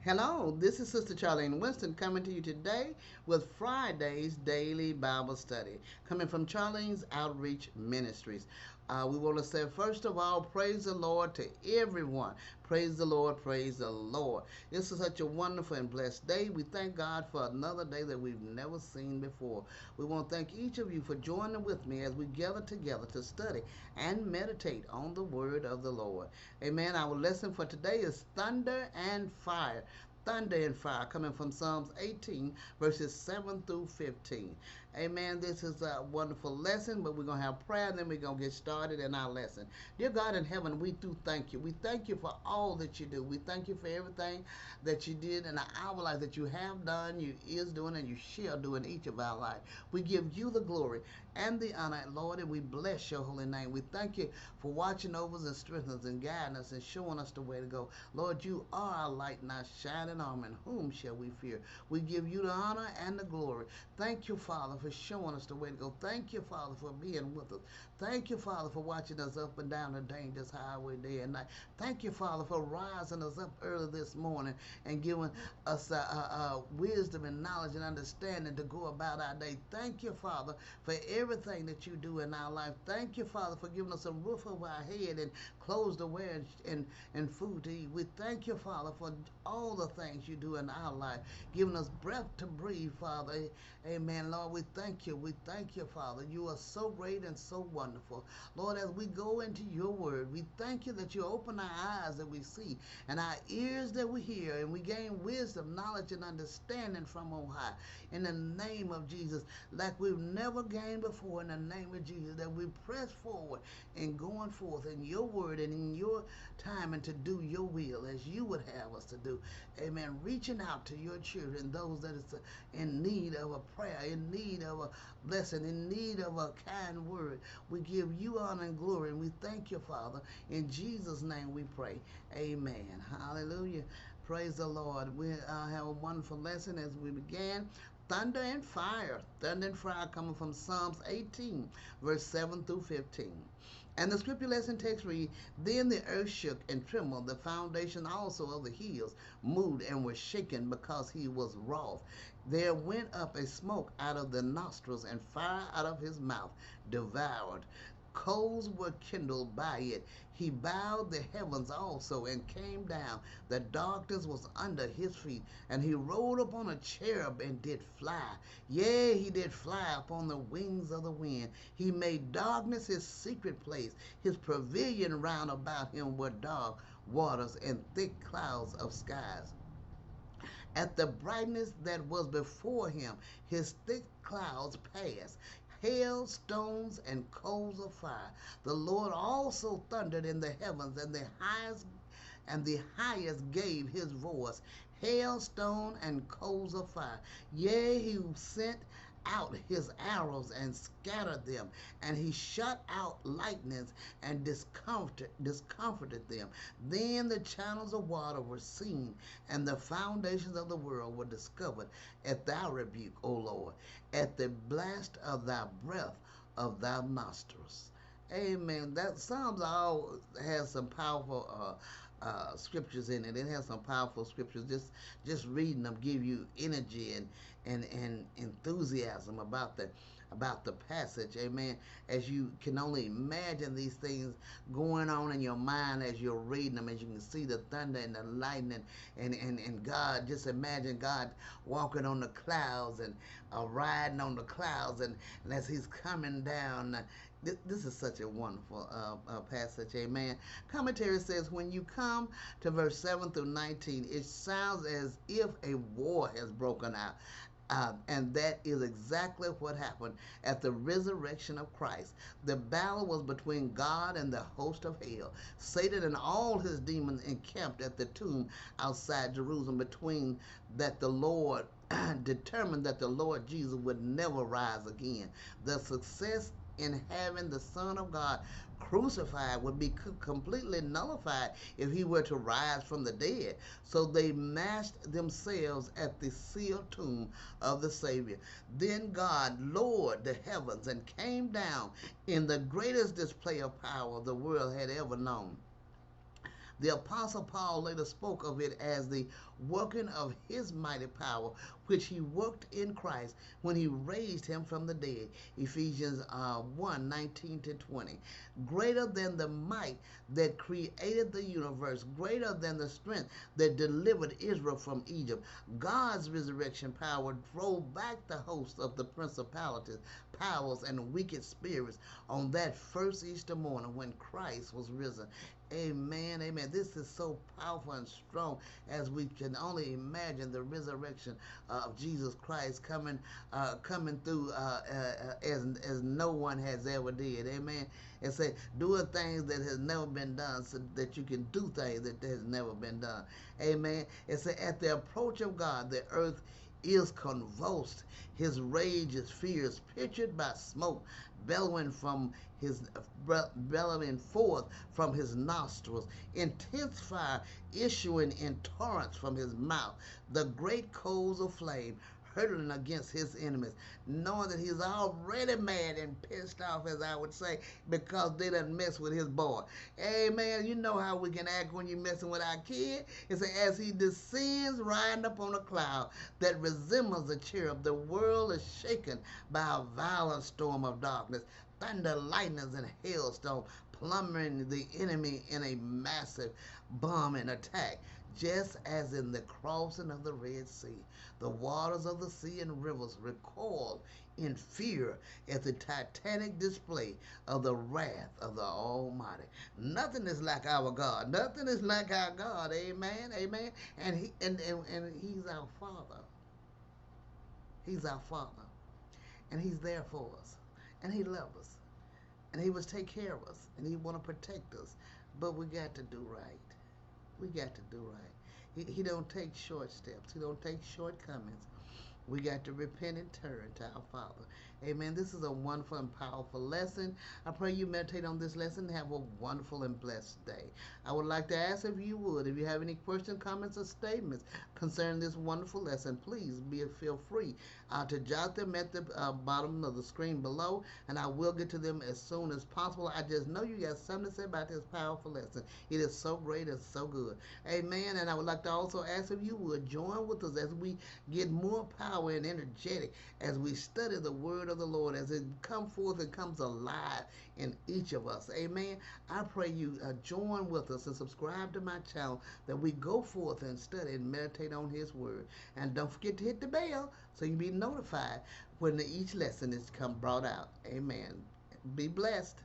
Hello, this is Sister Charlene Winston coming to you today with Friday's Daily Bible Study, coming from Charlene's Outreach Ministries. We want to say, first of all, praise the Lord to everyone. Praise the Lord, praise the Lord. This is such a wonderful and blessed day. We thank God for another day that we've never seen before. We want to thank each of you for joining with me as we gather together to study and meditate on the word of the Lord. Amen. Our lesson for today is thunder and fire. Thunder and fire, coming from Psalms 18, verses 7 through 15. Amen. This is a wonderful lesson, but we're going to have prayer, and then we're going to get started in our lesson. Dear God in heaven, we do thank you. We thank you for all that you do. We thank you for everything that you did in our life, that you have done, you is doing, and you shall do in each of our lives. We give you the glory and the honor, Lord, and we bless your holy name. We thank you for watching over us and strengthening us and guiding us and showing us the way to go. Lord, you are our light and our shining armor, and whom shall we fear? We give you the honor and the glory. Thank you, Father, for showing us the way to go. Thank you, Father, for being with us. Thank you, Father, for watching us up and down the dangerous highway day and night. Thank you, Father, for rising us up early this morning and giving us wisdom and knowledge and understanding to go about our day. Thank you, Father, for everything that you do in our life. Thank you, Father, for giving us a roof over our head and clothes to wear and food to eat. We thank you, Father, for all the things you do in our life, giving us breath to breathe, Father. Amen. Lord, we thank you. We thank you, Father. You are so great and so wonderful. Lord, as we go into your word, we thank you that you open our eyes that we see and our ears that we hear, and we gain wisdom, knowledge, and understanding from on high. In the name of Jesus, like we've never gained before, in the name of Jesus, that we press forward in going forth in your word and in your time and to do your will as you would have us to do. Amen. Reaching out to your children, those that is in need of a prayer, in need of a blessing, in need of a kind word. We give you honor and glory, and we thank you, Father. In Jesus' name we pray. Amen. Hallelujah. Praise the Lord. We have a wonderful lesson as we began. Thunder and fire. Thunder and fire coming from Psalms 18, verse 7 through 15. And the scripture lesson text read, Then the earth shook and trembled, the foundation also of the hills moved and was shaken because he was wroth. There went up a smoke out of the nostrils and fire out of his mouth, devoured. Coals were kindled by it. He bowed the heavens also and came down. The darkness was under his feet, and he rode upon a cherub and did fly. Yea, he did fly upon the wings of the wind. He made darkness his secret place. His pavilion round about him were dark waters and thick clouds of skies. At the brightness that was before him, his thick clouds passed. Hail, stones, and coals of fire. The Lord also thundered in the heavens, and the highest gave his voice. Hail, stone, and coals of fire. Yea, he sent out his arrows and scattered them, and he shot out lightnings and discomforted them. Then the channels of water were seen, and the foundations of the world were discovered at thy rebuke, O Lord, at the blast of thy breath of thy nostrils. Amen. That Psalms all has some powerful scriptures in it. It has some powerful scriptures. Just reading them give you energy and enthusiasm about the passage. Amen. As you can only imagine these things going on in your mind as you're reading them, as you can see the thunder and the lightning and God, just imagine God walking on the clouds and riding on the clouds and as he's coming down. This is such a wonderful passage. Amen. Commentary says, when you come to verse 7 through 19, it sounds as if a war has broken out. And that is exactly what happened at the resurrection of Christ. The battle was between God and the host of hell. Satan and all his demons encamped at the tomb outside Jerusalem, between that the Lord determined that the Lord Jesus would never rise again. The success in having the Son of God crucified would be completely nullified if he were to rise from the dead. So they massed themselves at the sealed tomb of the Savior. Then God lowered the heavens and came down in the greatest display of power the world had ever known. The Apostle Paul later spoke of it as the working of his mighty power, which he worked in Christ when he raised him from the dead. Ephesians 1:19-20. Greater than the might that created the universe, greater than the strength that delivered Israel from Egypt, God's resurrection power drove back the host of the principalities, powers, and wicked spirits on that first Easter morning when Christ was risen. Amen. Amen. This is so powerful and strong as we can only imagine the resurrection of Jesus Christ coming through as no one has ever did. Amen. And say doing things that has never been done, so that you can do things that has never been done. Amen. And say at the approach of God, the earth is convulsed. His rage is fierce, pictured by smoke bellowing from his bellowing forth from his nostrils, intense fire issuing in torrents from his mouth, the great coals of flame hurtling against his enemies, knowing that he's already mad and pissed off, as I would say, because they done mess with his boy. Amen. You know how we can act when you're messing with our kid. It's as he descends riding upon a cloud that resembles a cherub, the world is shaken by a violent storm of darkness, thunder, lightnings, and hailstone plundering the enemy in a massive bombing attack. Just as in the crossing of the Red Sea, the waters of the sea and rivers recoiled in fear at the titanic display of the wrath of the Almighty. Nothing is like our God. Nothing is like our God. Amen. Amen. And He's our Father. He's our Father. And He's there for us. And He loves us. And He will take care of us. And He want to protect us. But we got to do right. We got to do right. He don't take short steps. He don't take shortcomings. We got to repent and turn to our Father. Amen. This is a wonderful and powerful lesson. I pray you meditate on this lesson and have a wonderful and blessed day. I would like to ask if you would, if you have any questions, comments, or statements concerning this wonderful lesson, please feel free to jot them at the bottom of the screen below, and I will get to them as soon as possible. I just know you got something to say about this powerful lesson. It is so great and so good. Amen. And I would like to also ask if you would join with us as we get more power and energetic as we study the word of the Lord, as it comes forth and comes alive in each of us. Amen. I pray you join with us and subscribe to my channel, that we go forth and study and meditate on His word. And don't forget to hit the bell so you can be notified when each lesson is brought out. Amen. Be blessed.